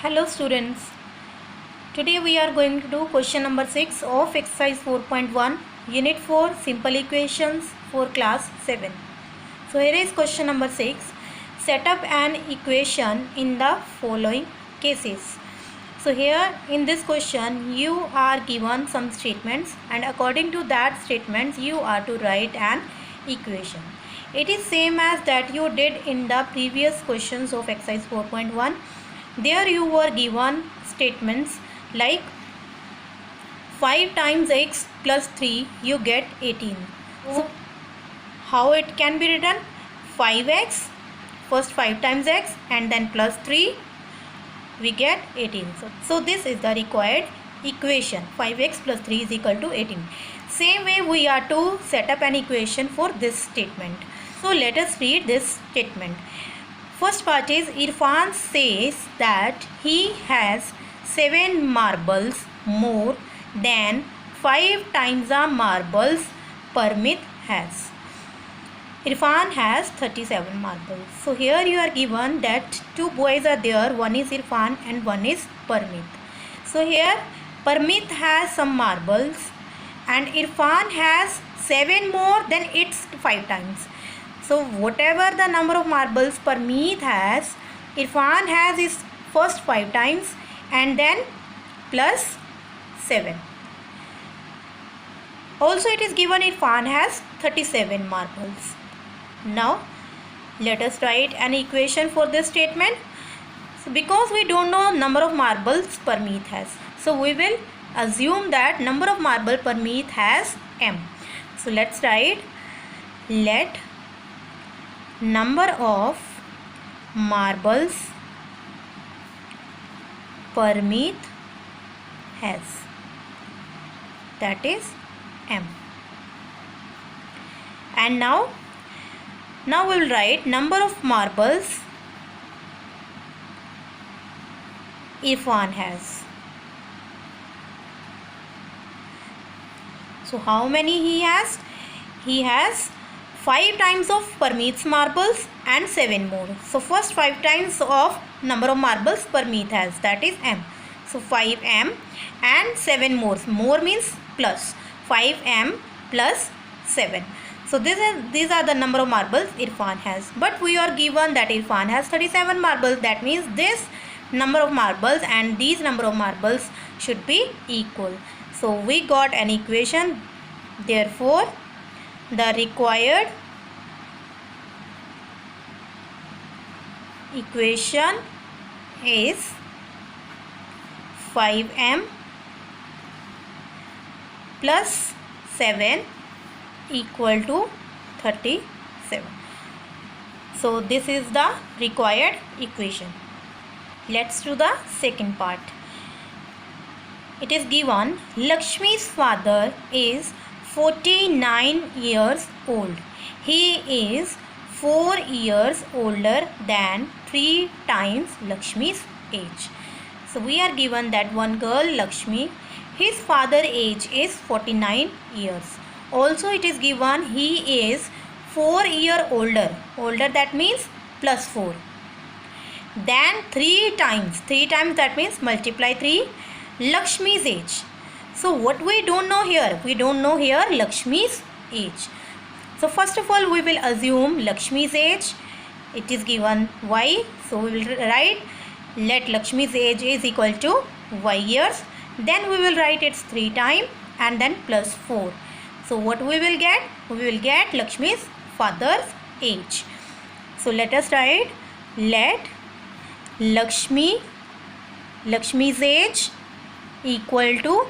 Hello students, today we are going to do question number 6 of exercise 4.1 unit 4 simple equations for class 7. So here is question number 6. Set up an equation in the following cases. So here in this question you are given some statements and according to that statements you are to write an equation. It is same as that you did in the previous questions of exercise 4.1. There you were given statements like 5 times x plus 3 you get 18. So how it can be written? 5x, first 5 times x and then plus 3 we get 18. So this is the required equation. 5x plus 3 is equal to 18. Same way we are to set up an equation for this statement. So let us read this statement. First part is Irfan says that he has 7 marbles more than 5 times the marbles Parmit has. Irfan has 37 marbles. So here you are given that 2 boys are there. One is Irfan and one is Parmit. So here Parmit has some marbles and Irfan has 7 more than its 5 times. So whatever the number of marbles Parmeet has, Irfan has his first 5 times and then plus 7. Also it is given Irfan has 37 marbles. Now let us write an equation for this statement. So because we don't know number of marbles Parmeet has, so we will assume that number of marble Parmeet has m. So let's write let number of marbles Parmeet has, that is m. And now we will write number of marbles Irfan has. So how many he has? He has 5 times of Parmeet's marbles and 7 more. So first 5 times of number of marbles Parmeet has, that is m. So 5m and 7 more. More means plus. 5m plus 7. So these are the number of marbles Irfan has. But we are given that Irfan has 37 marbles. That means this number of marbles and these number of marbles should be equal. So we got an equation. Therefore the required equation is 5m plus 7 equal to 37. So this is the required equation. Let's do the second part. It is given Lakshmi's father is 49 years old. He is 4 years older than 3 times Lakshmi's age. So we are given that one girl Lakshmi, his father age is 49 years. Also it is given he is 4 year older. Older, that means plus 4. Then 3 times. 3 times, that means multiply 3. Lakshmi's age. So what we don't know here? We don't know here Lakshmi's age. So first of all we will assume Lakshmi's age. It is given y. So we will write let Lakshmi's age is equal to y years. Then we will write its 3 times and then plus 4. So what we will get? We will get Lakshmi's father's age. So let us write let Lakshmi's age equal to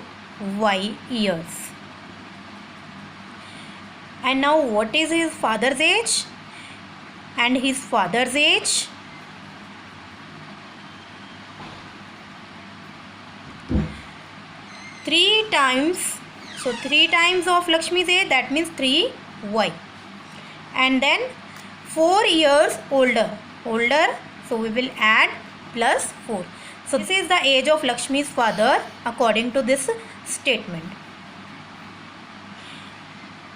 y years. And now what is his father's age? And his father's age three times. So 3 times of Lakshmi's age, that means 3y. And then 4 years older. So we will add plus 4. So this is the age of Lakshmi's father according to this statement.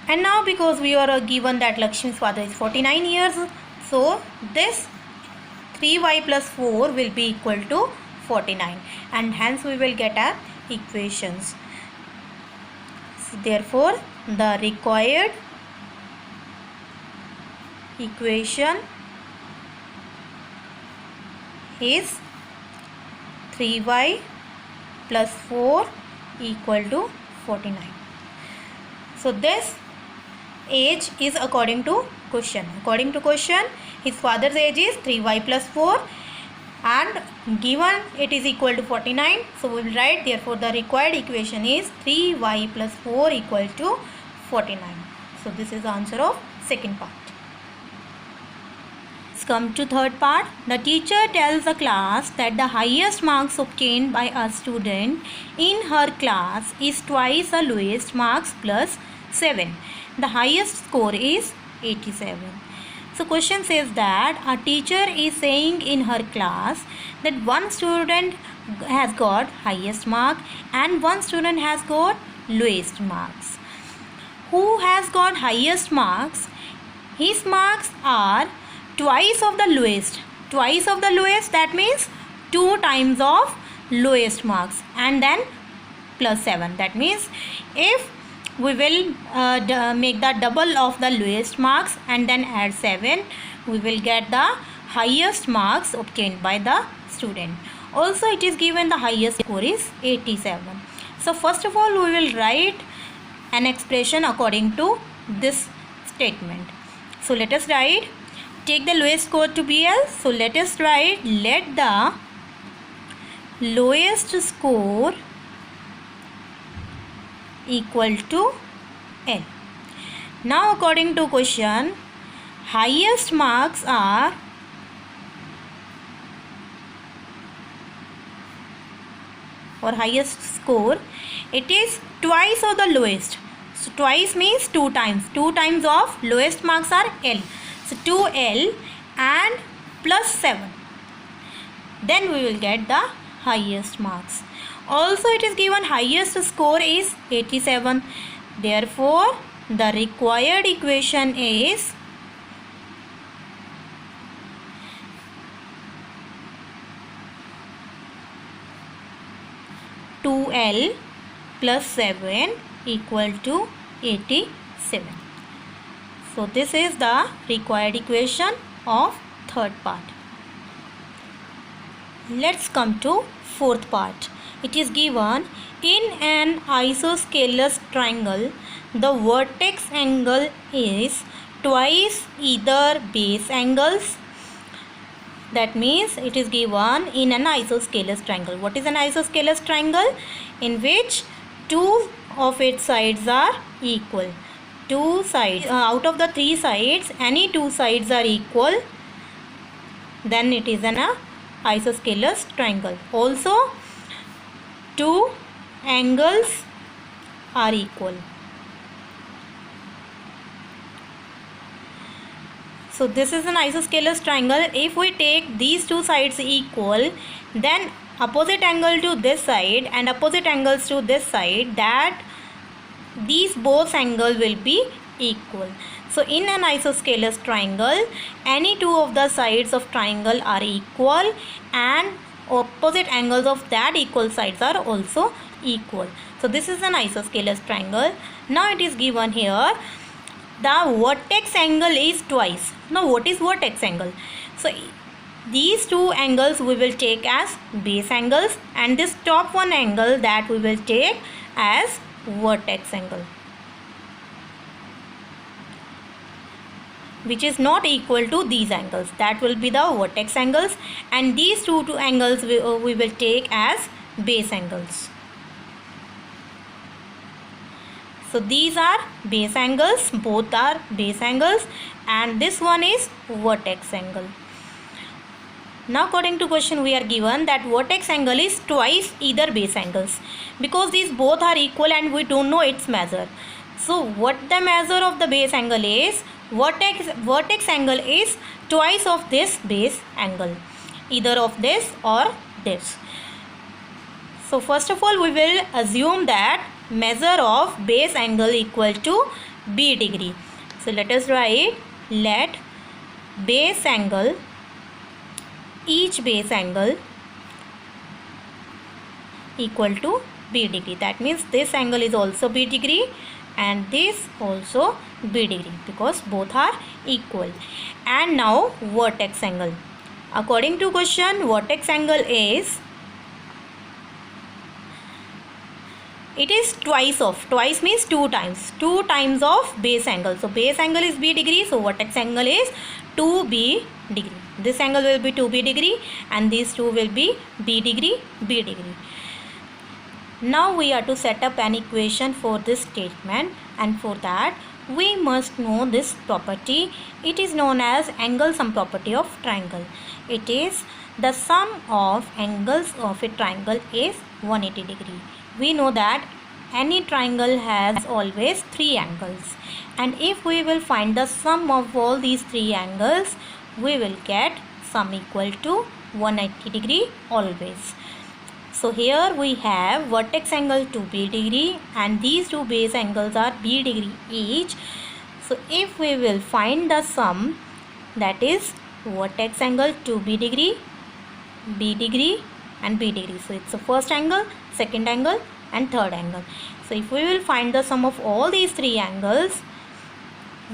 And now because we are given that Lakshmi's father is 49 years, so this 3y plus 4 will be equal to 49, and hence we will get our equations. So therefore the required equation is 3y plus 4 equal to 49. So this age is according to question. According to question, his father's age is 3y plus 4 and given it is equal to 49. So we will write, therefore the required equation is 3y plus 4 equal to 49. So this is the answer of second part. Let's come to third part. The teacher tells the class that the highest marks obtained by a student in her class is twice the lowest marks plus 7. The highest score is 87. So question says that a teacher is saying in her class that one student has got highest mark and one student has got lowest marks. Who has got highest marks? His marks are twice of the lowest. Twice of the lowest, that means 2 times of lowest marks, and then plus 7. That means if we will make the double of the lowest marks and then add 7, we will get the highest marks obtained by the student. Also it is given the highest score is 87. So first of all we will write an expression according to this statement. So let us write, take the lowest score to be L. So let us write, let the lowest score equal to L. Now according to question, highest marks are or highest score, it is twice of the lowest. So twice means 2 times. 2 times of lowest marks are L. So 2L and plus 7. Then we will get the highest marks. Also it is given highest score is 87. Therefore the required equation is (2L plus 7 equal to 87). So this is the required equation of third part. Let's come to fourth part. It is given, in an isosceles triangle, the vertex angle is twice either base angles. That means it is given in an isosceles triangle. What is an isosceles triangle? In which 2 of its sides are equal. 2 sides, out of the 3 sides, any 2 sides are equal, then it is an isosceles triangle. Also 2 angles are equal. So this is an isosceles triangle. If we take these 2 sides equal, then opposite angle to this side and opposite angles to this side, that these both angles will be equal. So in an isosceles triangle, any 2 of the sides of triangle are equal and opposite angles of that equal sides are also equal. So this is an isosceles triangle. Now it is given here, the vertex angle is twice. Now what is vertex angle? So these 2 angles we will take as base angles, and this top one angle that we will take as vertex angle, which is not equal to these angles. That will be the vertex angles, and these two angles we will take as base angles. So these are base angles, both are base angles, and this one is vertex angle. Now according to question we are given that vertex angle is twice either base angles, because these both are equal and we don't know its measure. So what the measure of the base angle is? Vertex angle is twice of this base angle, either of this or this. So first of all we will assume that measure of base angle equal to b degree. So let us write, let base angle, each base angle equal to B degree. That means this angle is also B degree and this also B degree, because both are equal. And now vertex angle. According to question, vertex angle is, it is twice means two times of base angle. So base angle is B degree, so vertex angle is 2B degree. This angle will be 2B degree and these two will be B degree, B degree. Now we are to set up an equation for this statement, and for that we must know this property. It is known as angle sum property of triangle. It is the sum of angles of a triangle is 180 degree. We know that any triangle has always three angles, and if we will find the sum of all these three angles, we will get sum equal to 180 degree always. So here we have vertex angle to B degree and these two base angles are B degree each. So if we will find the sum, that is vertex angle to B degree and B degree. So it's the first angle, second angle and third angle. So if we will find the sum of all these three angles,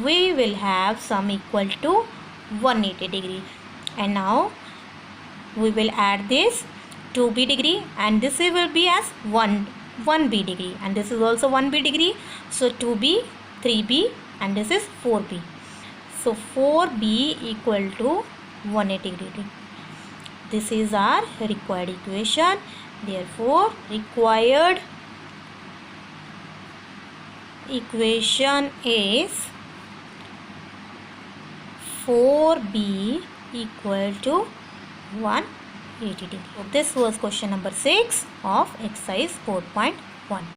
we will have sum equal to 180 degree. And now we will add this 2B degree and this will be as 1B degree, and this is also 1B degree. So 2B, 3B and this is 4B. So 4B equal to 180 degree. This is our required equation. Therefore required equation is 4B equal to 180 degree. So this was question number 6 of exercise 4.1.